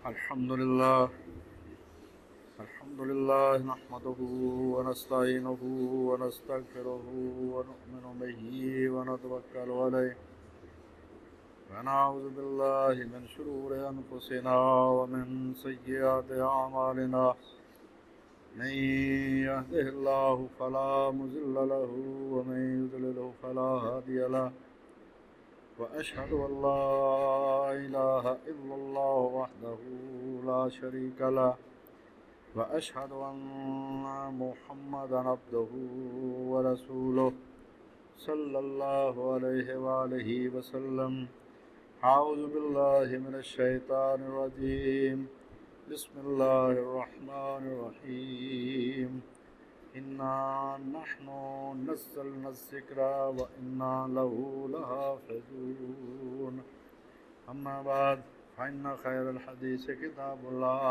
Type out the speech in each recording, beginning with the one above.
अल्हम्दुलिल्लाह अल्हम्दुलिल्लाह नहमदुहु व नस्तईनुहु व नस्तगफिरुहु व नु'मिनु बिही व नतवक्कलु अलैहि व नऊज़ु बिल्लाहि मिन शुरूरि अनफुसिना व मिन सय्यिआति अअमालिना मन यहदिहिल्लाहु फला मुज़िल्ल लहु व मन युज़लिलहु फला हादिय लहु व अशहदु अल्ला इलाहा इल्लल्लाहु वहदहु ला शरीका लहु व अशहदु अन्ना मुहम्मदन अब्दुहु व रसूलुहु सल्लल्लाहु अलैहि व आलिहि वसल्लम। अऊज़ु बिल्लाहि मिनश शैतानिर रजीम। बिस्मिल्लाहिर रहमानिर रहीम। इन्ना नहनु नज़्ज़लना ज़िक्रा व इन्ना लहु लहाफ़िज़ून। अम्मा बाद फ़इन्न खैरल हदीस किताबुल्लाह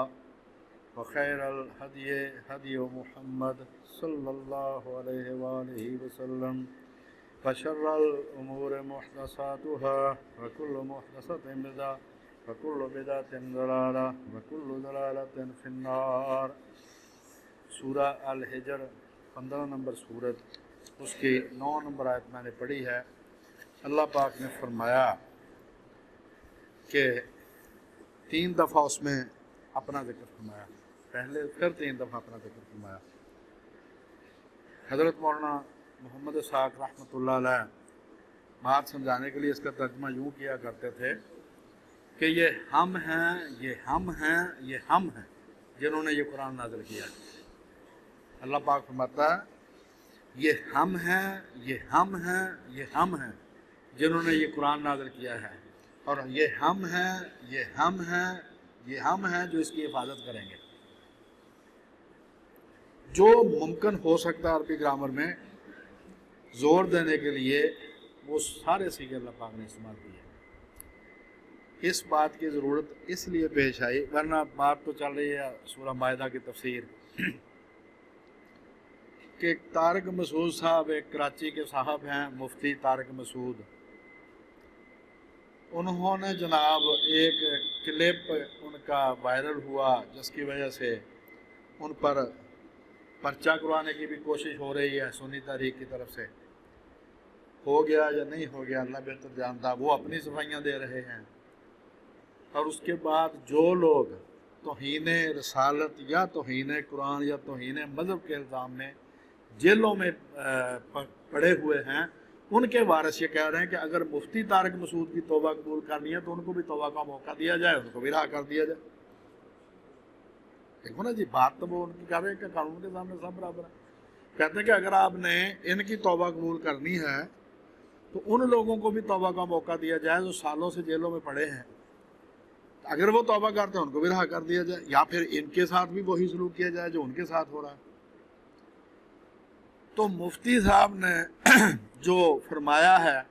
व खैरल हदी हदी मुहम्मद सल्लल्लाहु अलैहि व आलिहि वसल्लम व शर्रल उमूरि मुहदसातुहा व कुल्लु मुहदसतिन बिदअह व कुल्लु बिदअतिन दलाला व कुल्लु दलालतिन फिन्नार। सूरा अल हिजर 15 नंबर सूरत, उसकी 9 नंबर आयत मैंने पढ़ी है। अल्लाह पाक ने फरमाया कि 3 दफ़ा उसमें अपना जिक्र फरमाया, पहले फिर 3 दफ़ा अपना जिक्र फरमाया। हज़रत मौलाना मोहम्मद साक़ रहमतुल्लाह अलैह बात समझाने के लिए इसका तर्जुमा यूँ किया करते थे कि ये हम हैं, ये हम हैं, ये हम हैं जिन्होंने ये कुरान नाज़िल किया। अल्लाह पाक फरमाता है ये हम हैं, ये हम हैं, ये हम हैं जिन्होंने ये कुरान नाज़िल किया है, और ये हम हैं, ये हम हैं, ये हम हैं जो इसकी हिफाजत करेंगे। जो मुमकिन हो सकता है अरबी ग्रामर में ज़ोर देने के लिए वो सारे सीगे अल्लाह पाक ने इस्तेमाल किए। इस बात की ज़रूरत इसलिए पेश आई, वरना बात तो चल रही है सूरह मायदा की तफसीर कि तारिक मसूद साहब एक कराची के साहब हैं, मुफ्ती तारिक मसूद। उन्होंने जनाब एक क्लिप उनका वायरल हुआ जिसकी वजह से उन पर पर्चा करवाने की भी कोशिश हो रही है सुन्नी तहरीक की तरफ से। हो गया या नहीं हो गया अल्लाह बेहतर जानता, वो अपनी सफाइयाँ दे रहे हैं। और उसके बाद जो लोग तौहीन रसालत या तौहीन कुरान या तौहीन मज़हब के इल्ज़ाम में जेलों में पड़े हुए हैं, उनके वारिस ये कह रहे हैं कि अगर मुफ्ती तारिक मसूद की तौबा कबूल करनी है तो उनको भी तौबा का मौका दिया जाए, उनको भी रिहा कर दिया जाए। देखो ना जी, बात तो वो उनकी कर रहे हैं कि कानून के सामने सब बराबर है। कहते हैं कि अगर आपने इनकी तौबा कबूल करनी है तो उन लोगों को भी तौबा का मौका दिया जाए जो सालों से जेलों में पड़े हैं। अगर वो तौबा करते हैं उनको भी रिहा कर दिया जाए, या फिर इनके साथ भी वही सलूक किया जाए जो उनके साथ हो रहा है। तो मुफ्ती साहब ने जो फरमाया है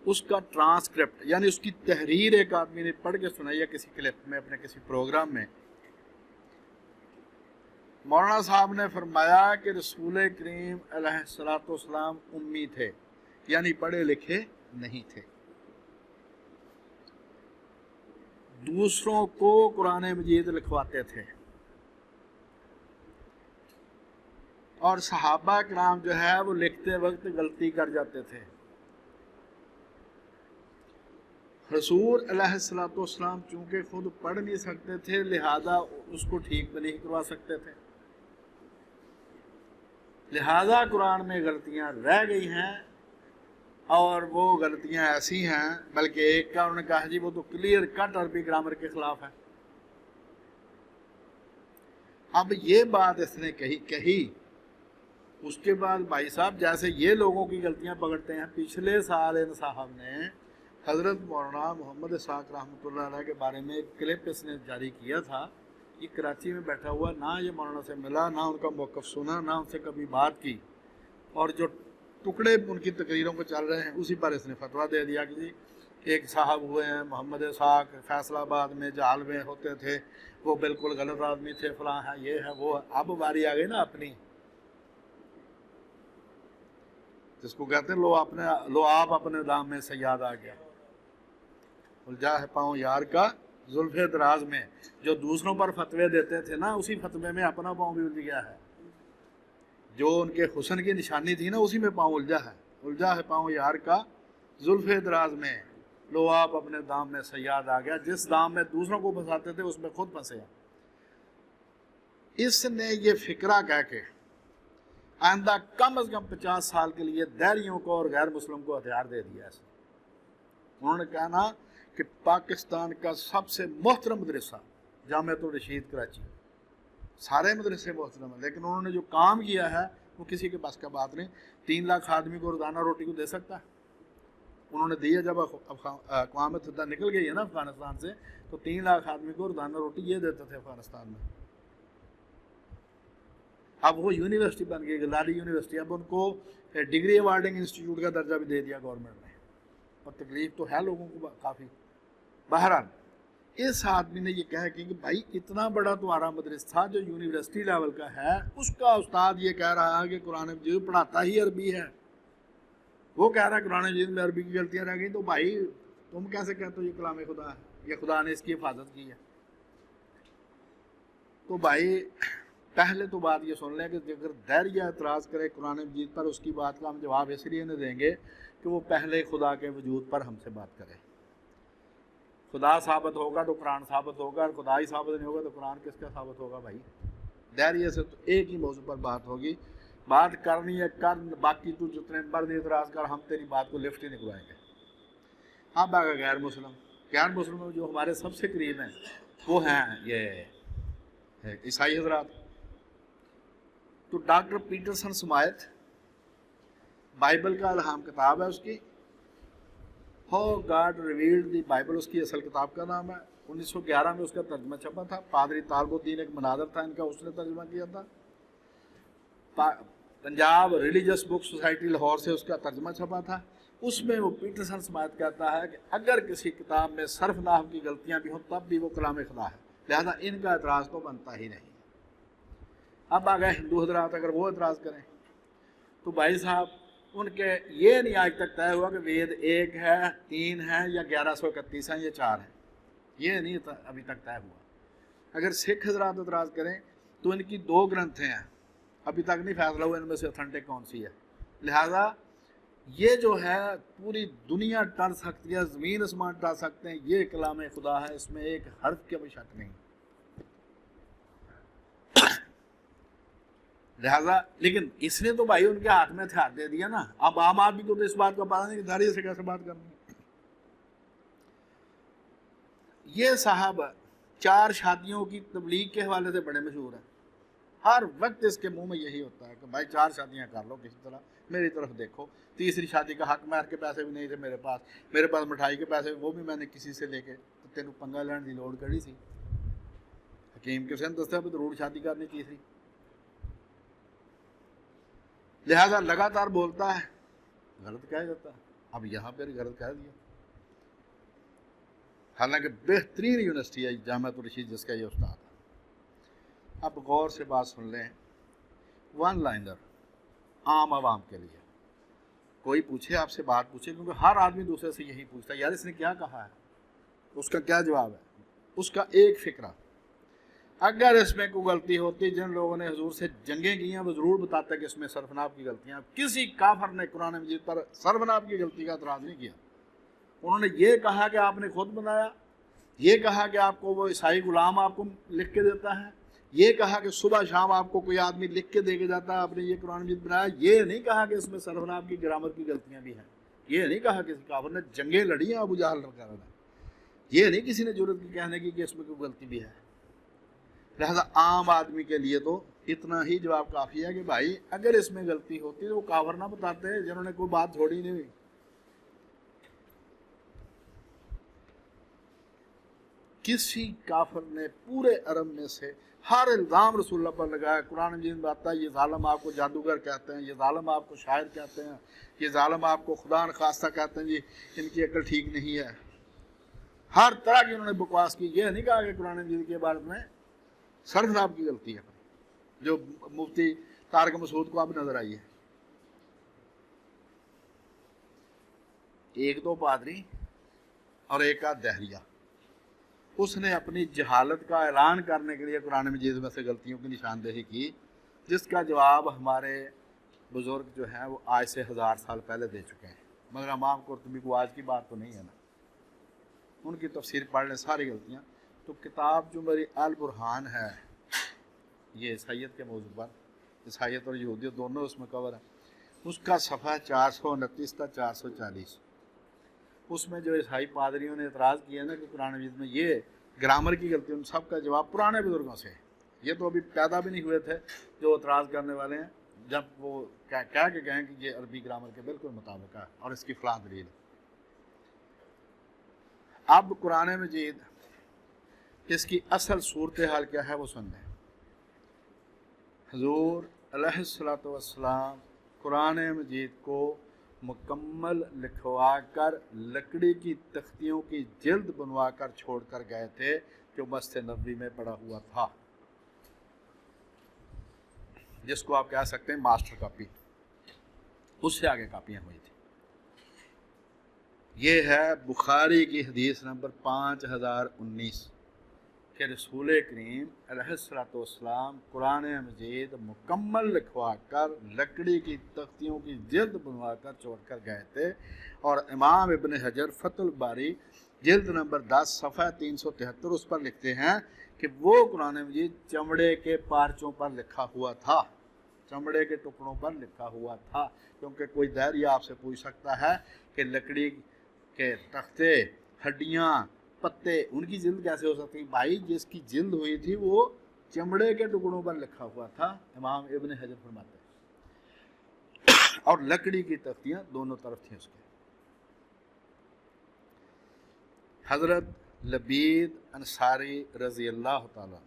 उसका ट्रांसक्रिप्ट यानी उसकी तहरीर एक आदमी ने पढ़ के सुनाई है किसी क्लिप में, अपने किसी प्रोग्राम में। मौलाना साहब ने फरमाया कि रसूल करीम अलैहिस्सलाम उम्मी थे, यानी पढ़े लिखे नहीं थे। दूसरों को कुरान मजीद लिखवाते थे और सहाबा किराम जो है वो लिखते वक्त गलती कर जाते थे। रसूल अलैहिस्सलाम चूँकि खुद पढ़ नहीं सकते थे, लिहाजा उसको ठीक भी नहीं करवा सकते थे। लिहाजा कुरान में गलतियाँ रह गई हैं, और वो गलतियाँ ऐसी हैं, बल्कि एक का उन्होंने कहा जी वो तो क्लियर कट अरबी ग्रामर के खिलाफ है। अब ये बात इसने कही उसके बाद भाई साहब जैसे ये लोगों की गलतियां पकड़ते हैं। पिछले साल इन साहब ने हज़रत मौलाना मोहम्मद साक़ रहमतुल्लाह अलैह के बारे में एक क्लिप इसने जारी किया था। ये कराची में बैठा हुआ, ना ये मौलाना से मिला, ना उनका मौक़िफ़ सुना, ना उनसे कभी बात की, और जो टुकड़े उनकी तकरीरों को चल रहे हैं उसी पर इसने फतवा दे दिया कि जी एक साहब हुए हैं मोहम्मद साक़, फैसलाबाद में जाल में होते थे, वो बिल्कुल गलत आदमी थे, फलां है, ये है, वो। अब बारी आ गई ना अपनी, जिसको कहते हैं लो आप अपने दाम में सयाद आ गया। उलझा है पाँव यार का जुल्फे दराज में। जो दूसरों पर फतवे देते थे ना, उसी फतवे में अपना पाँव भी उलझ गया है। जो उनके हुस्न की निशानी थी ना, उसी में पाँव उलझा है। उलझा है पाँव यार का जुल्फे दराज में, लो आप अपने दाम में सयाद आ गया। जिस दाम में दूसरों को फंसाते थे उसमें खुद फंसे। इसने ये फिक्रा कह के आइंदा कम अज कम 50 साल के लिए दैरियों को और गैर मुस्लिम को हथियार दे दिया। ऐसे उन्होंने कहा ना कि पाकिस्तान का सबसे मोहतरम मदरसा जामियातुल रशीद कराची, सारे मदरसे मोहतरम है, लेकिन उन्होंने जो काम किया है वो किसी के पास का बात नहीं। 3 लाख आदमी को रोजाना रोटी को दे सकता है? उन्होंने दिया। जब अक़वाम मुत्तहिदा निकल गई है ना अफगानिस्तान से, तो 3 लाख आदमी को रोजाना रोटी ये देते थे अफगानिस्तान में। अब वो यूनिवर्सिटी बन गई, गलाली यूनिवर्सिटी। अब उनको डिग्री अवार्डिंग इंस्टीट्यूट का दर्जा भी दे दिया गवर्नमेंट ने। और तकलीफ तो है लोगों को काफ़ी। बहरहाल इस आदमी ने ये कहा कि भाई इतना बड़ा तुम्हारा मदरसा जो यूनिवर्सिटी लेवल का है, उसका उस्ताद ये कह रहा है कि कुरान मजीद पढ़ाता ही अरबी है। वो कह रहा है कुरान मजीद में अरबी की गलतियाँ रह गई, तो भाई तुम कैसे कहते हो ये कलाम खुदा है, ये खुदा ने इसकी हिफाजत की है? तो भाई पहले तो बात ये सुन लें कि अगर धैर्य एतराज़ करे कुरान मजीद पर, उसकी बात का हम जवाब इसलिए नहीं देंगे कि वो पहले खुदा के वजूद पर हमसे बात करे। खुदा साबित होगा तो कुरान साबित होगा, और खुदा ही साबित नहीं होगा तो कुरान किसका साबित होगा? भाई धैर्य से तो एक ही मौजू पर बात होगी। बात करनी है कर, बाकी तू जितने मर्द एतराज़ कर, हम तेरी बात को लिफ्ट ही नहीं करवाएंगे। अब आगे गैर मुस्लिम। गैर मुस्लिम जो हमारे सबसे करीब हैं वो हैं ये ईसाई हजरात। तो डॉक्टर पीटरसन समायत, बाइबल का इल्हाम किताब है उसकी, how God revealed the Bible उसकी असल किताब का नाम है। 1911 में उसका तर्जमा छपा था। पादरी तालबुद्दीन एक मनादर था इनका, उसने तर्जमा किया था। Punjab religious book society Lahore से उसका तर्जमा छपा था। उसमें वो पीटरसन समायत कहता है कि अगर किसी किताब में सर्फ नाहव की गलतियाँ भी हों तब भी वो कलाम खुदा है, लिहाजा इनका एतराज़ तो बनता ही नहीं। अब आ गए हिंदू हजरात, अगर वो एतराज़ करें तो भाई साहब उनके ये नहीं आज तक तय हुआ कि वेद 1 है, 3 है या 1131 है या 4 है। ये नहीं अभी तक तय हुआ। अगर सिख हजरात एतराज़ करें तो इनकी 2 ग्रंथें हैं, अभी तक नहीं फैसला हुआ इनमें से ऑथेंटिक कौन सी है। लिहाजा ये जो है पूरी दुनिया टर सकती है, ज़मीन आसमान टर सकते हैं, ये कलाम खुदा है, इसमें एक हर्फ का भी शक नहीं। लिहाजा लेकिन इसने तो भाई उनके हाथ में हथियार दे दिया ना। अब आम आदमी को तो इस बात का पता नहीं कि धैर्य से कैसे बात करनी। ये साहब 4 शादियों की तबलीग के हवाले से बड़े मशहूर हैं। हर वक्त इसके मुंह में यही होता है कि भाई 4 शादियां कर लो किसी तरह, मेरी तरफ देखो। तीसरी शादी का हक महर के पैसे भी नहीं थे मेरे पास मिठाई के पैसे वो भी मैंने किसी से लेके, तो तेन पंगा लैन की लोड़ कड़ी सी। हकीम किसी ने दसा भी जरूर शादी करनी तीसरी। लिहाजा लगातार बोलता है, गलत कह जाता है। अब यहाँ पर गलत कह दिया, हालांकि बेहतरीन यूनिवर्सिटी है जामियातुल रशीद जिसका ये उस्ताद है। अब गौर से बात सुन लें, 1 लाइनर आम आवाम के लिए। कोई पूछे आपसे बात पूछे, क्योंकि हर आदमी दूसरे से यही पूछता है यार इसने क्या कहा है, उसका क्या जवाब है। उसका एक फिक्रा, अगर इसमें कोई गलती होती, जिन लोगों ने हुजूर से जंगें की हैं वो ज़रूर बताते कि इसमें सरफनाब की गलतियाँ। किसी काफर ने कुरान मजीद पर सरफनाब की गलती का एतराज़ नहीं किया। उन्होंने ये कहा कि आपने खुद बनाया, ये कहा कि आपको वो ईसाई गुलाम आपको लिख के देता है, ये कहा कि सुबह शाम आपको कोई आदमी लिख के दे के जाता है आपने ये कुरान मजीद बनाया। ये नहीं कहा कि इसमें सरफनाब की ग्रामर की गलतियाँ भी हैं। ये नहीं कहा किसी काफर ने जंगें लड़ी हैं अबू जहल वगैरह ने। ये नहीं किसी ने जरूरत की कहने की कि इसमें कोई गलती भी है। लिहाजा आम आदमी के लिए तो इतना ही जवाब काफ़ी है कि भाई अगर इसमें गलती होती तो वो काफर ना बताते जिन्होंने कोई बात छोड़ी नहीं हुई। किसी काफर ने पूरे अरब में से हर इल्ज़ाम रसूलुल्लाह पर लगाया। कुरान मजीद में आता है ये जालिम आपको जादूगर कहते हैं, ये जालिम आपको शायर कहते हैं, ये जालिम आपको खुदा न खास्ता कहते हैं, जी इनकी अकल ठीक नहीं है। हर तरह की उन्होंने बकवास की। ये नहीं कहा कि कुरान मजीद के बारे में सरफनाब की गलती है, जो मुफ्ती तारिक मसूद को अब नजर आई है। 1-2 पादरी और एक आध दहरिया। उसने अपनी जहालत का ऐलान करने के लिए कुरान मजीद में से गलतियों की निशानदेही की, जिसका जवाब हमारे बुज़ुर्ग जो हैं वो आज से 1000 साल पहले दे चुके हैं। मगर इमाम कुर्तुबी को आज की बात तो नहीं है ना, उनकी तफसीर पढ़ लें सारी गलतियाँ। तो किताब जो मेरी अल बुरहान है, ये ईसाइयत के मौजू पर, ईसाइयत और यहूदियत दोनों उसमें कवर है, उसका सफ़ा 429 था 440। उसमें जो ईसाई पादरियों ने एतराज़ किया ना कि कुरान मजीद में ये ग्रामर की गलती, उन सब का जवाब पुराने बुजुर्गों से, ये तो अभी पैदा भी नहीं हुए थे जो एतराज़ करने वाले हैं, जब वो क्या के कहें कि ये अरबी ग्रामर के बिल्कुल मुताबिक है और इसकी फलां दलील। अब कुरान मजीद इसकी असल सूरत हाल क्या है वो सुन लें। हुज़ूर अलैहिस्सलातु वस्सलाम कुरान मजीद को मुकम्मल लिखवा कर लकड़ी की तख्तियों की जिल्द बनवा कर छोड़ कर गए थे जो मस्जिद नबवी में पड़ा हुआ था, जिसको आप कह सकते हैं मास्टर कॉपी, उससे आगे कापियाँ हुई थी। ये है बुखारी की हदीस नंबर 5019 कि रसूल करीम अलैहिस्सलातु वस्सलाम कुरान मजीद मुकम्मल लिखवा कर लकड़ी की तख्तियों की जिल्द बनवा कर छोड़ कर गए थे। और इमाम इब्न हजर फतुल बारी जिल्द नंबर 10 सफ़ा 373 उस पर लिखते हैं कि वो कुरान मजीद चमड़े के पार्चों पर लिखा हुआ था, चमड़े के टुकड़ों पर लिखा हुआ था। क्योंकि कोई धैर्य आपसे पूछ सकता है कि लकड़ी के तख्ते, हड्डियाँ, पत्ते, उनकी जिल्द कैसे हो सकती? भाई जिसकी जिल्द हुई थी वो चमड़े के टुकड़ों पर लिखा हुआ था, इमाम इब्न हजर फरमाते हैं। और लकड़ी की तख्तियाँ दोनों तरफ थी उसके। हज़रत लबीद अंसारी रज़ी अल्लाह ताला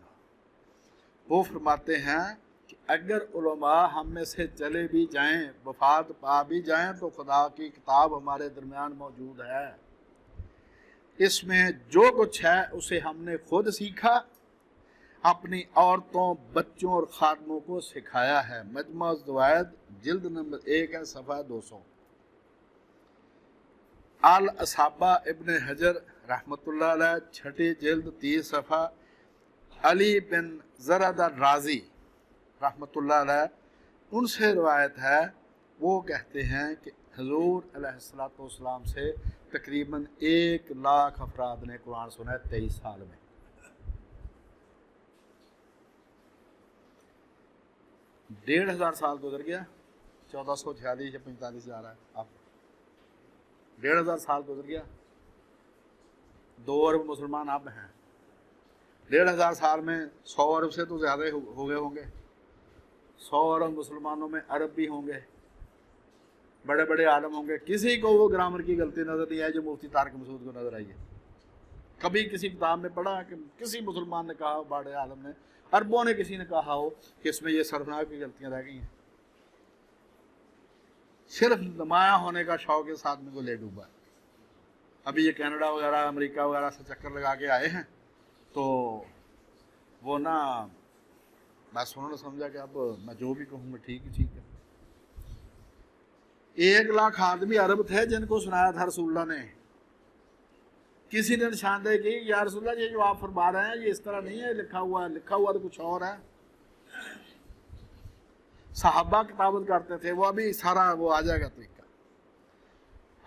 वो फरमाते हैं कि अगर उलमा हम में से चले भी जाएं, वफात पा भी जाएं, तो खुदा की किताब हमारे दरमियान मौजूद है। इसमें जो कुछ है उसे हमने खुद सीखा, अपनी औरतों, बच्चों और खादमों को सिखाया है। मजमा ज़वाइद जिल्द नंबर 1 है सफ़ा 200। अल असाबा इब्न हजर रहमतुल्लाह अलैह छठी जिल्द 30 सफ़ा। अली बिन ज़रद राजी रहमतुल्लाह अलैह उनसे रिवायत है, वो कहते हैं कि हुज़ूर अलैहिस्सलातु वस्सलाम से तकरीबन 1 लाख अफराद ने कुरान सुना है 23 साल में। डेढ़ हजार साल गुजर गया, 1446 या 45 जा रहा है अब, 1500 साल गुजर गया। 2 अरब मुसलमान अब हैं, 1500 साल में 100 अरब से तो ज़्यादा हो गए होंगे। 100 अरब मुसलमानों में अरब भी होंगे, बड़े बड़े आलम होंगे। किसी को वो ग्रामर की गलती नजर नहीं आई जो मुफ्ती तारिक मसूद को नजर आई है। कभी किसी किताब में पढ़ा कि किसी मुसलमान ने कहा, बड़े आलम ने, अरबों ने किसी ने कहा हो कि इसमें ये सरफनाक की गलतियां रह गई हैं। सिर्फ नुमाया होने का शौक इस आदमी को ले डूबा। अभी ये कनाडा वगैरह, अमेरिका वगैरह से चक्कर लगा के आए हैं, तो वो ना बस उन्होंने समझा कि अब मैं जो भी कहूँगा ठीक है। 1 लाख आदमी अरब थे जिनको सुनाया था रसूलुल्लाह ने। किसी ने निशानदेही की, या रसूलुल्लाह ये जो आप फरमा रहे हैं ये इस तरह नहीं है, लिखा हुआ तो कुछ और है। सहाबा किताबत करते थे, वो अभी सारा वो आ जाएगा तरीका।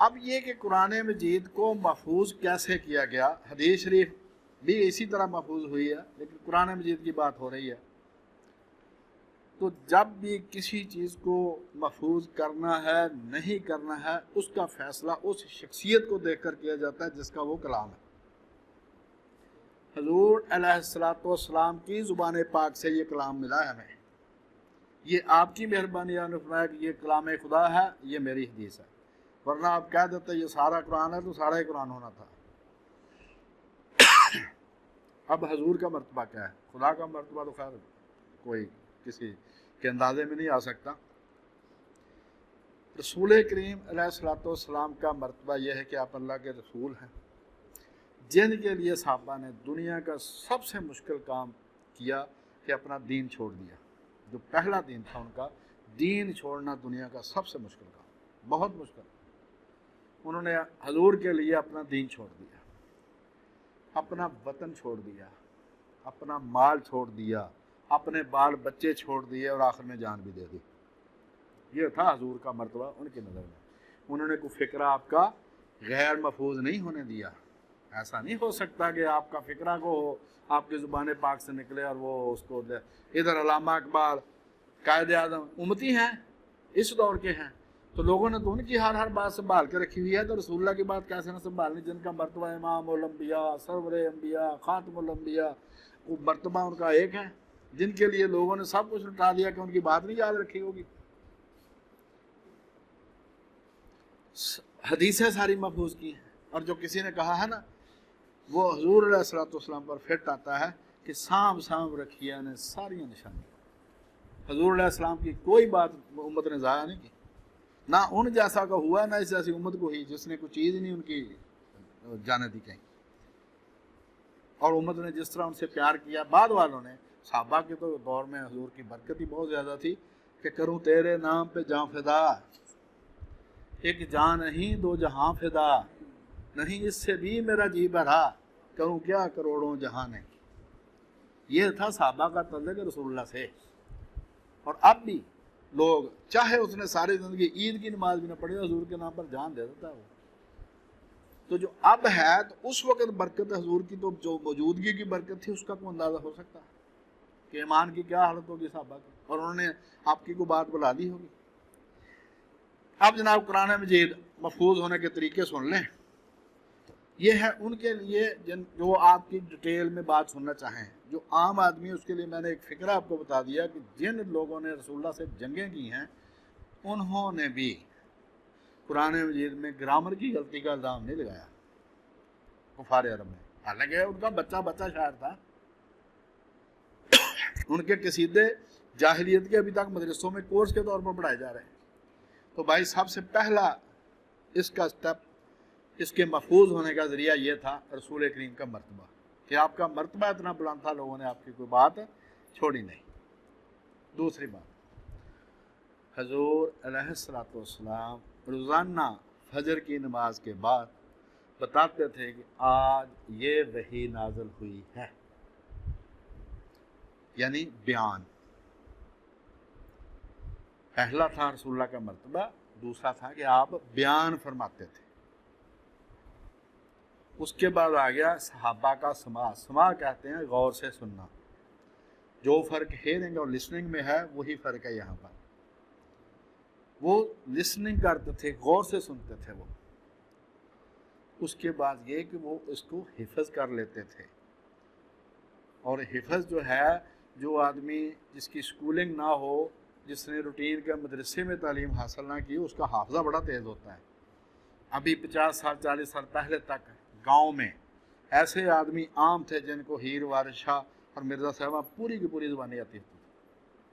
अब ये कि कुरान मजीद को महफूज कैसे किया गया, हदीस शरीफ भी इसी तरह महफूज हुई है, लेकिन कुरान मजीद की बात हो रही है। तो जब भी किसी चीज़ को महफूज करना है नहीं करना है, उसका फैसला उस शख्सियत को देखकर किया जाता है जिसका वो कलाम है। हुज़ूर अलैहिस्सलातु वस्सलाम की ज़ुबान पाक से ये कलाम मिला है हमें। ये आपकी मेहरबानी फरमाया कि ये कलाम खुदा है, ये मेरी हदीस है। वरना आप कह देते ये सारा कुरान है तो सारा ही कुरान होना था। अब हुज़ूर का मर्तबा क्या है, खुदा का मर्तबा तो खैर कोई किसी के अंदाजे में नहीं आ सकता। रसूल करीम अलैहिस्सलातु वस्सलाम का मर्तबा यह है कि आप अल्लाह के रसूल हैं, जिनके लिए सहाबा ने दुनिया का सबसे मुश्किल काम किया कि अपना दीन छोड़ दिया। जो पहला दीन था उनका, दीन छोड़ना दुनिया का सबसे मुश्किल काम, बहुत मुश्किल। उन्होंने हुज़ूर के लिए अपना दीन छोड़ दिया। अपना वतन छोड़ दिया, अपना माल छोड़ दिया, अपने बाल बच्चे छोड़ दिए और आखिर में जान भी दे दी। ये था हजूर का मर्तबा उनकी नज़र में। उन्होंने कोई फ़िक्रा आपका गैर महफूज नहीं होने दिया। ऐसा नहीं हो सकता कि आपका फ़िक्रा को हो, आपकी ज़ुबान पाक से निकले और वो उसको दे। इधर अल्लामा इकबाल कायदे आज़म उम्मती हैं, इस दौर के हैं, तो लोगों ने तो उनकी हर बात संभाल के रखी हुई है, तो रसूलुल्लाह की बात कैसे ना संभालनी, जिनका मर्तबा इमामुल अंबिया, सरवरे अंबिया, खातमुल अंबिया, वो मर्तबा उनका एक है, जिनके लिए लोगों ने सब कुछ लुटा दिया कि उनकी बात नहीं याद रखी होगी। हदीसें सारी महफूज की हैं। और जो किसी ने कहा है ना, वो हुजूर अलैहिस्सलाम पर फिट आता है कि सांभ सांभ रखिया ने सारी निशानी। हुजूर अलैहिस्सलाम की कोई बात उम्मत ने ज़ाया नहीं की, ना उन जैसा का हुआ, ना इस जैसी उम्मत को ही जिसने कोई चीज़ नहीं उनकी जाने दी कहीं। और उम्मत ने जिस तरह उनसे प्यार किया, बाद वालों ने, सहाबा के तो दौर में हुजूर की बरकत ही बहुत ज़्यादा थी कि करूँ तेरे नाम पे जान फिदा, एक जान नहीं दो जहां फिदा, नहीं इससे भी मेरा जी भरा, करूँ क्या करोड़ों जहां ने। ये था सहाबा का तल्लुक़ रसूलुल्लाह से। और अब भी लोग, चाहे उसने सारी ज़िंदगी ईद की नमाज भी ना पढ़ी, हुजूर के नाम पर जान दे देता है वो। तो जो अब है, तो उस वक़्त बरकत हुजूर की, तो जो मौजूदगी की बरकत थी उसका कोई अंदाज़ा हो सकता है कि ईमान की क्या हालत होगी सहाबा की, और उन्होंने आपकी कोई बात बुला दी होगी। अब जनाब कुरान मजीद महफूज होने के तरीके सुन लें। ये है उनके लिए जो आपकी डिटेल में बात सुनना चाहें। जो आम आदमी है उसके लिए मैंने एक फ़िक्रा आपको बता दिया कि जिन लोगों ने रसूलुल्लाह से जंगें की हैं, उन्होंने भी कुरान मजीद में ग्रामर की गलती का इल्ज़ाम नहीं लगाया कुफार अरब में। हालांकि उनका बच्चा शायर था, उनके कसीदे जाहिलियत के अभी तक मदरसों में कोर्स के तौर पर पढ़ाए जा रहे हैं। तो भाई सबसे पहला इसका स्टेप, इसके महफूज होने का ज़रिया ये था रसूल करीम का मर्तबा, कि आपका मर्तबा इतना बुलंद था, लोगों ने आपकी कोई बात छोड़ी नहीं। दूसरी बात, हुजूर अलैहिस्सलाम रोज़ाना फजर की नमाज के बाद बताते थे कि आज ये वही नाज़िल हुई है, यानी बयान। पहला था रसूलुल्लाह का मर्तबा, दूसरा था कि आप बयान फरमाते थे। उसके बाद आ गया सहाबा का समा कहते हैं गौर से सुनना। जो फ़र्क हेयरिंग और लिसनिंग में है वही फ़र्क है यहाँ पर। वो लिसनिंग करते थे, गौर से सुनते थे वो। उसके बाद ये कि वो इसको हिफ़्ज़ कर लेते थे। और हिफ़्ज़ जो है, जो आदमी जिसकी स्कूलिंग ना हो, जिसने रूटीन के मदरसे में तालीम हासिल ना की, उसका हाफ़ज़ा बड़ा तेज़ होता है। अभी 50 साल 40 साल पहले तक गांव में ऐसे आदमी आम थे जिनको हीर वारिस शाह और मिर्ज़ा साहब पूरी की पूरी ज़ुबानी आती थी,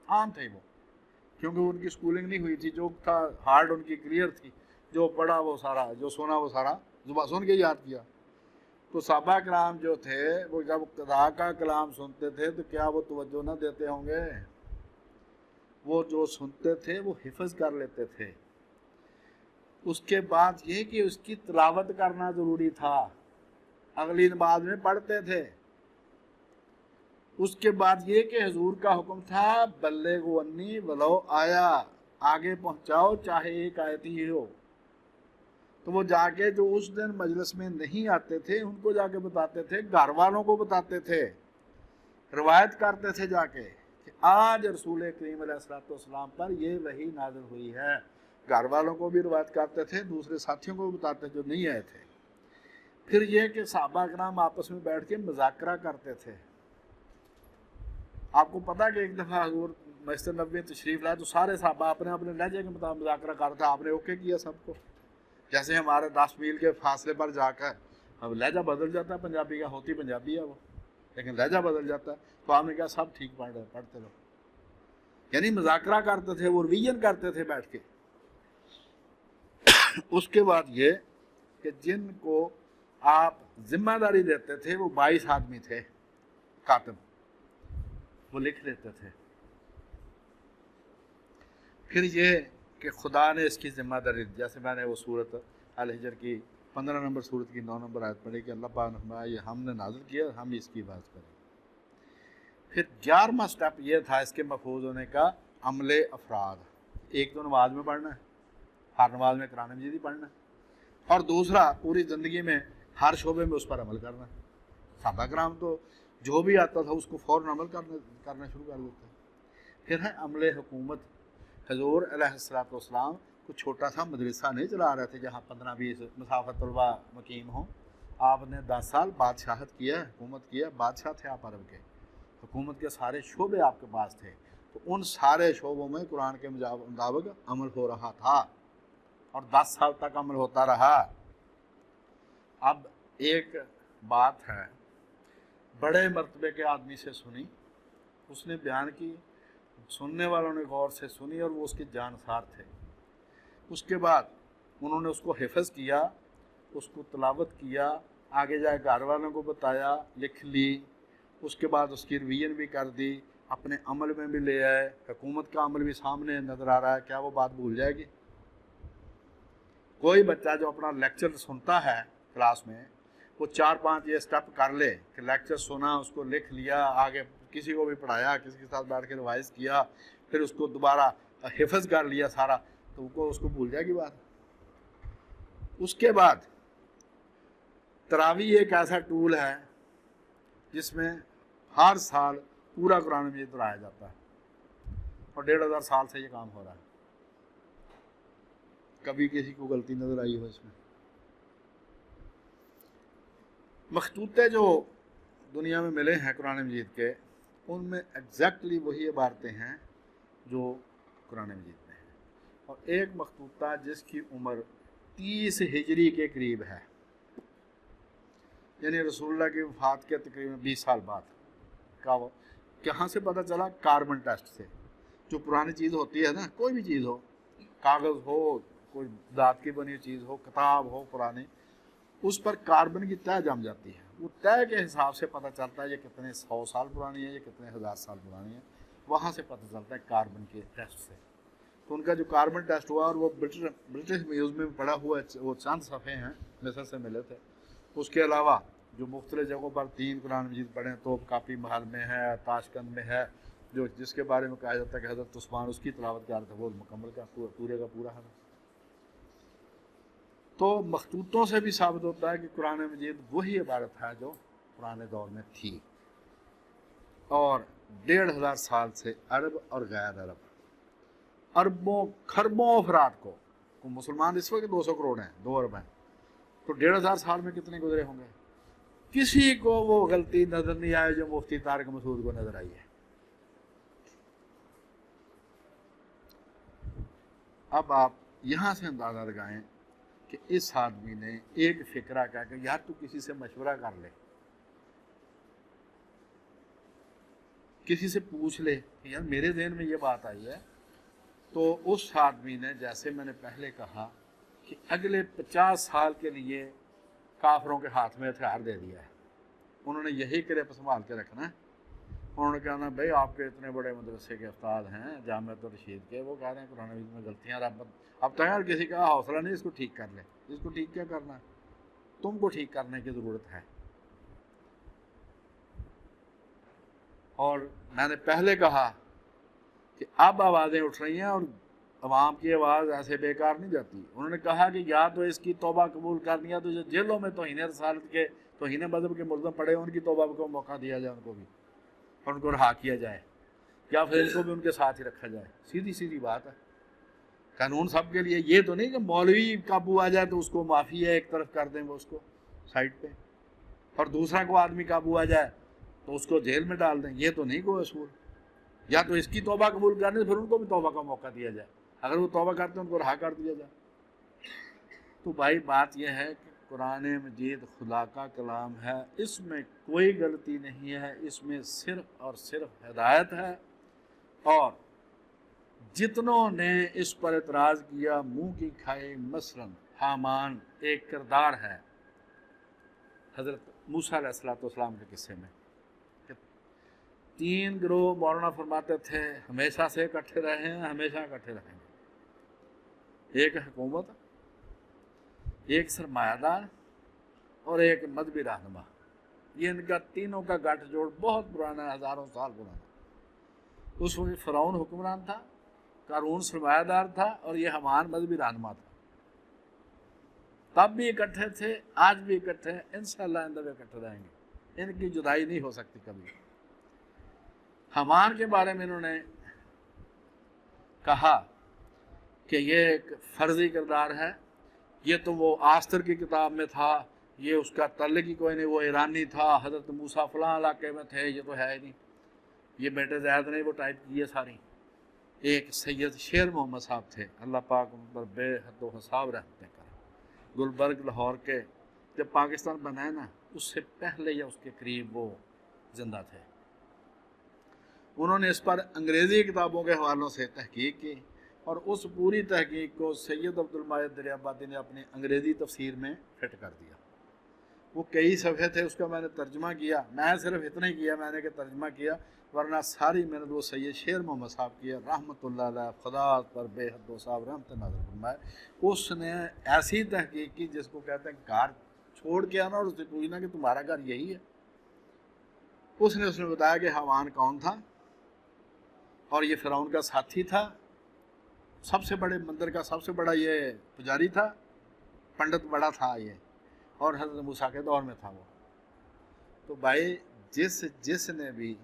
आम थे वो, क्योंकि उनकी स्कूलिंग नहीं हुई थी। जो था हार्ड उनकी क्लियर थी, जो पढ़ा वो सारा, जो सुना वो सारा जुबान सुन के याद किया। तो सहाबा कलाम जो थे वो जब खुदा का कलाम सुनते थे तो क्या वो तवज्जो न देते होंगे? वो जो सुनते थे वो हिफ़्ज़ कर लेते थे। उसके बाद ये कि उसकी तिलावत करना ज़रूरी था, अगली नमाज में पढ़ते थे। उसके बाद ये कि हुजूर का हुक्म था बल्लिगु अन्नी वलो आया, आगे पहुंचाओ चाहे एक आयत ही हो। तो वो जाके जो उस दिन मजलिस में नहीं आते थे उनको जाके बताते थे, घर वालों को बताते थे, रिवायत करते थे जाके कि आज रसूल करीम अलैहिस्सलाम पर ये वही नाज़िल हुई है। घर वालों को भी रिवायत करते थे, दूसरे साथियों को भी बताते जो नहीं आए थे। फिर ये कि सहाबा कराम आपस में बैठ के मुज़ाकरा करते थे। आपको पता है कि एक दफ़ा हुजूर मस्जिद नबवी तशरीफ़ लाए तो सारे सहाबा अपने अपने लहजे के मुताबिक मुज़ाकरा कर रहे थे। आपने ओके किया सबको। जैसे हमारे 10 मील के फासले पर जाकर अब लहजा बदल जाता है पंजाबी का, होती पंजाबी है वो, लेकिन लहजा बदल जाता है। तो आपने कहा सब ठीक पढ़ते रहो, यानी मुज़ाकरा करते थे, वो रिवीजन करते थे बैठ के। उसके बाद ये कि जिनको आप जिम्मेदारी देते थे वो 22 आदमी थे कातिब, वो लिख लेते थे। फिर ये कि खुदा ने इसकी जिम्मेदारी, जैसे मैंने वो सूरत अल हिजर की 15 नंबर सूरत की 9 नंबर आयत पढ़ी कि अल्लाह पाक ने फरमाया ये हमने नाज़िल किया, हम इसकी बात करें। फिर 11वां स्टेप ये था इसके महफूज होने का, अमले अफराद। एक तो नमाज में पढ़ना है, हर नमाज में कुरान मजीद ही पढ़ना है, और दूसरा पूरी ज़िंदगी में हर शोबे में उस पर अमल करना है। सहाबा कराम तो जो भी आता था उसको फ़ौरन अमल करना शुरू कर देते हैं। फिर है अमले हुकूमत। हजूर अलैहिस्सलाम कुछ छोटा सा मदरसा नहीं चला रहे थे जहाँ 15-20 मुसाफिर तलबा मुकीम हों। आपने 10 साल बादशाहत किया, हुकूमत किया, बादशाह थे आप अरब के, हुकूमत के सारे शोबे आपके पास थे, तो उन सारे शोबों में कुरान के मुताबिक अमल हो रहा था और 10 साल तक अमल होता रहा। अब एक बात है, बड़े मर्तबे के आदमी से सुनी, उसने बयान की, सुनने वालों ने गौर से सुनी और वो उसके जानसार थे। उसके बाद उन्होंने उसको हिफ़्ज़ किया, उसको तिलावत किया, आगे जाए घर वालों को बताया, लिख ली, उसके बाद उसकी रिवीजन भी कर दी, अपने अमल में भी ले आए, हुकूमत का अमल भी सामने नज़र आ रहा है। क्या वो बात भूल जाएगी? कोई बच्चा जो अपना लेक्चर सुनता है क्लास में, वो 4-5 ये स्टेप कर ले कि लेक्चर सुना, उसको लिख लिया, आगे किसी को भी पढ़ाया, किसी के साथ बैठ के रिवाइज़ किया, फिर उसको दोबारा हिफ़्ज़ कर लिया सारा, तो उसको भूल जाएगी बात। उसके बाद तरावी एक ऐसा टूल है जिसमें हर साल पूरा कुरान मजीद पढ़ाया जाता है और 1500 साल से ये काम हो रहा है। कभी किसी को गलती नज़र आई हो इसमें? मखतूते जो दुनिया में मिले हैं कुरान मजीद के, उनमें एग्जैक्टली वही इबारतें हैं जो कुरान मजीद में हैं, और एक मखतूता जिसकी उम्र 30 हिजरी के करीब है, यानी रसूलुल्लाह की वफ़ात के तकरीबन 20 साल बाद का। वो कहाँ से पता चला? कार्बन टेस्ट से। जो पुरानी चीज़ होती है ना, कोई भी चीज़ हो, कागज़ हो, कोई दाँत की बनी चीज़ हो, किताब हो पुरानी, उस पर कार्बन की तय जम जाती है। वो तय के हिसाब से पता चलता है ये कितने 100 साल पुरानी है, ये कितने 1000 साल पुरानी है। वहाँ से पता चलता है कार्बन के टेस्ट से। तो उनका जो कार्बन टेस्ट हुआ, और वो ब्रिटिश म्यूज़ियम में पड़ा हुआ, वो चंद सफ़े हैं, मिस्र से मिले थे। उसके अलावा जो मुख्तलिफ़ जगहों पर 3 कुरान मजीद पढ़े, तो काफ़ी महल में है, ताशकंद में है, जो जिसके बारे में कहा जाता है कि हज़रत उस्मान उसकी तिलावत कर रहे थे, वो मुकम्मल का पूरे का पूरा है। तो मखतूतों से भी साबित होता है कि कुरान मजीद वही इबारत है जो पुराने दौर में थी, और 1500 साल से अरब और गैर अरब, अरबों खरबों अफराद को मुसलमान इस वक्त 200 करोड़ हैं, 2 अरब हैं, तो 1500 साल में कितने गुजरे होंगे? किसी को वो गलती नजर नहीं आई जो मुफ्ती तारिक मसूद को नजर आई है। अब आप यहां से अंदाजा लगाएं कि इस आदमी ने एक फिक्रा कहा कि यार तू किसी से मशवरा कर ले, किसी से पूछ ले कि यार मेरे ज़हन में ये बात आई है। तो उस आदमी ने, जैसे मैंने पहले कहा, कि अगले 50 साल के लिए काफरों के हाथ में हथियार दे दिया है। उन्होंने यही क्रेप संभाल के रखना है। उन्होंने कहा ना भाई, आपके इतने बड़े मदरसे के उस्ताद हैं जामिअतुर रशीद के, वो कह रहे हैं कुरान मजीद में गलतियाँ। अब तक यार किसी का हौसला नहीं इसको ठीक कर ले। इसको ठीक क्या करना है? तुमको ठीक करने की ज़रूरत है। और मैंने पहले कहा कि अब आवाज़ें उठ रही हैं और अवाम की आवाज़ ऐसे बेकार नहीं जाती। उन्होंने कहा कि या तो इसकी तौबा कबूल करनी है, तो जो जेलों में तौहीन रसालत के, तौहीन मज़हब के मुल्ज़म पड़े, उनकी तौबा को मौका दिया जाए, उनको भी, और उनको रहा किया जाए, या फिर इनको भी उनके साथ ही रखा जाए। सीधी सीधी बात है। कानून सब के लिए। ये तो नहीं कि मौलवी काबू आ जाए तो उसको माफ़ी है, एक तरफ कर दें वो उसको साइड पे, और दूसरा को आदमी काबू आ जाए तो उसको जेल में डाल दें। ये तो नहीं कोई असूल। या तो इसकी तौबा कबूल करने, फिर उनको भी तौबा का मौका दिया जाए, अगर वो तौबा करते हैं उनको रहा कर दिया जाए। तो भाई बात यह है कि कुरान मजीद खुदा का कलाम है, इसमें कोई गलती नहीं है, इसमें सिर्फ और सिर्फ हिदायत है। और जितनों ने इस पर एतराज़ किया, मुंह की खाई। मसलन हामान एक किरदार है हज़रत मूसा अलैहिस्सलाम के किस्से में। 3 गिरोह मौलाना फरमाते थे हमेशा से इकट्ठे रहे हैं, हमेशा इकट्ठे रहेंगे। एक हुकूमत, एक सरमायादार और एक मजहबी रहनुमा। ये इनका तीनों का गठजोड़ बहुत पुराना है, हज़ारों साल पुराना। उस वक्त फ़िरौन हुक्मरान था, कारून सरमायादार था और ये हमान मजहबी रहनुमा था। तब भी इकट्ठे थे, आज भी इकट्ठे हैं, इंशाअल्लाह आइंदा भी इकट्ठे रहेंगे। इनकी जुदाई नहीं हो सकती कभी। हमान के बारे में इन्होंने कहा कि ये एक फर्जी किरदार है, ये तो वो आस्तर की किताब में था, ये उसका तल्ले की कोई नहीं, वो ईरानी था, हज़रत मूसा फलां इलाके में थे, ये तो है ही नहीं। ये बेटे ज़ैद ने वो टाइप की है सारी। एक सैयद शेर मोहम्मद साहब थे, अल्लाह पाक उन पर बेहद हिसाब रहते कर। गुलबर्ग लाहौर के जब पाकिस्तान बना है ना, उससे पहले या उसके करीब वो जिंदा थे। उन्होंने इस पर अंग्रेज़ी किताबों के हवालों से तहकीक की और उस पूरी तहकीक को सैयद अब्दुल माजिद दरियाबादी ने अपनी अंग्रेज़ी तफसीर में फिट कर दिया। वो कई सफ़े थे, उसका मैंने तर्जमा किया। मैं सिर्फ इतना ही किया मैंने कि तर्जमा किया, वरना सारी मेहनत वो सैयद शेर मोहम्मद साहब की है, रहमतुल्लाह अलैह, खुदा पर बेहद साहब रहमत नाज़िल फरमाए। उसने ऐसी तहकीक की जिसको कहते हैं घर छोड़ के आना और उससे पूछना कि तुम्हारा घर यही है। उसने बताया कि हमान कौन था और ये फ़िरौन का साथी था, सबसे बड़े मंदिर का सबसे बड़ा ये पुजारी था, पंडित बड़ा था ये, और हज़रत मूसा के दौर में था वो। तो भाई जिसने भी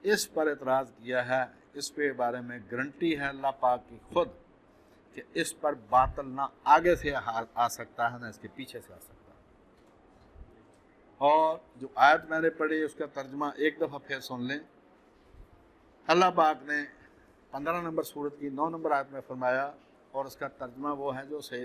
इस पर एतराज़ किया है, इस पे बारे में गारंटी है अल्लाह पाक की खुद कि इस पर बातिल ना आगे से आ सकता है ना इसके पीछे से आ सकता है। और जो आयत मैंने पढ़ी उसका तर्जमा एक दफ़ा फिर सुन लें। अल्लाह पाक ने 15 नंबर सूरत की 9 नंबर आयत में फरमाया, और उसका तर्जमा वो है जो से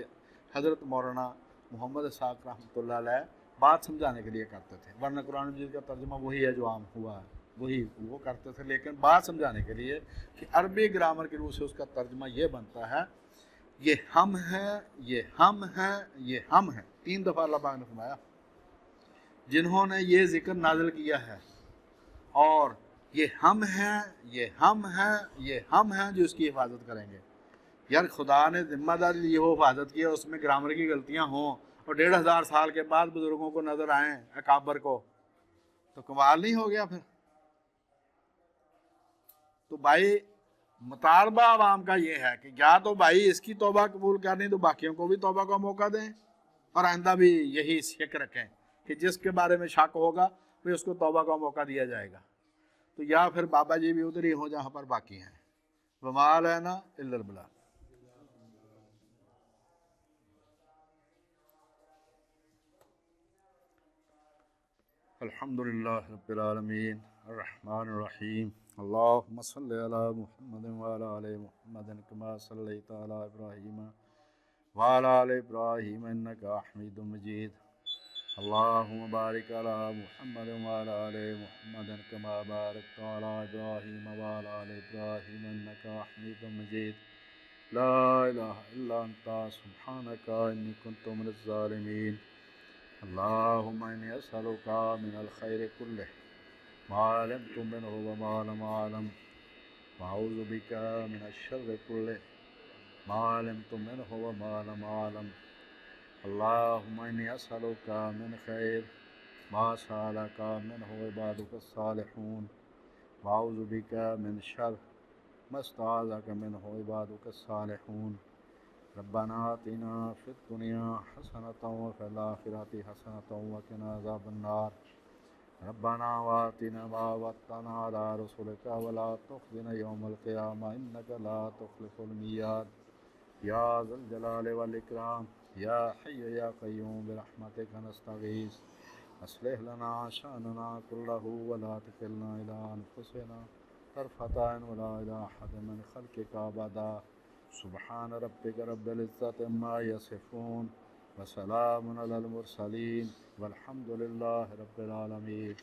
हज़रत मौलाना मोहम्मद इसाक़ रहमतुल्लाह अलैह बात समझाने के लिए करते थे, वरना कुरान मजीद का तर्जमा वही है जो आम हुआ है, वही वो करते थे। लेकिन बात समझाने के लिए कि अरबी ग्रामर की रूह से उसका तर्जमा ये बनता है, ये हम हैं, ये हम हैं, ये हम हैं। 3 दफ़ा अल्लाह पाक ने फरमाया जिन्होंने ये जिक्र नाजिल किया है, और ये हम हैं, ये हम हैं, ये हम हैं जो इसकी हिफाजत करेंगे। यार खुदा ने जिम्मेदारी ली हो हिफाजत की, उसमें ग्रामर की गलतियां हों और 1500 साल के बाद बुजुर्गों को नजर आए अकाबर को, तो कमाल नहीं हो गया फिर। तो भाई मुतालबा आवाम का ये है कि या तो भाई इसकी तौबा कबूल करनी तो बाकियों को भी तौबा का मौका दें, और आइंदा भी यही शिक रखें कि जिसके बारे में शक होगा फिर उसको तौबा का मौका दिया जाएगा। तो या फिर बाबा जी भी उधर ही हो जहाँ पर बाकी हैं। वमाल है ना इल्लल बला। अल्हम्दुलिल्लाह रब्बिल आलमीन अर्रहमानिर रहीम अल्लाहुम्मा सल्लि अला मुहम्मदिन व अला आलि मुहम्मदिन कमा सल्लैता अला इब्राहीम व अला आलि इब्राहीम इन्नका हमीदुम मजीद। अल्लाहुम्मा बारिक अला मुहम्मदिन व अला आलि मुहम्मदिन कमा बारकता अला इब्राहीम व अला आलि इब्राहीम इन्नका हमीदुम मजीद। ला इलाहा इल्ला अंता सुब्हानका इन्नी कुन्तु मिनज़ ज़ालिमीन। अल्लाहुम्मा इन्नी अस्अलुका मिनल खैरि कुल्लिहि मा अलिमतु मिन्हु व मा लम अअलम व अऊज़ु बिका मिनश शर्रि कुल्लिहि मा अलिमतु मिन्हु व मा लम अअलम। अल्लाहुम्मा इन्नी अस्अलुका मिन खैर मा सअलका मिन्हु इबादुका सालिहून व अऊज़ु बिका मिन शर्र मा इस्तअज़का मिन्हु इबादुका सालिहून। रब्बना आतिना फिद दुनिया हसनतन व फिल आखिरति हसनतन व क़िना अज़ाबन्नार। रब्बना वातिना मा वअदतना अला रसूलिका व ला तुख़ज़िना यौमल क़ियामा इन्नका ला तुख़्लिफ़ुल मियाद। या ज़ल जलालि वल इकराम या हय्यु या क़य्यूम बिरहमतिका नस्तगीस अस्लिह लना शअनना कुल्लहु व ला तकिलना इला अनफुसिना तरफ़ता ऐन व ला इला अहदिन मिन ख़ल्क़िका अबदा। सुब्हान रब्बिका रब्बिल इज़्ज़ति अम्मा यसिफ़ून व सलामुन अलल मुरसलीन वल्हम्दुलिल्लाहि रब्बिल आलमीन।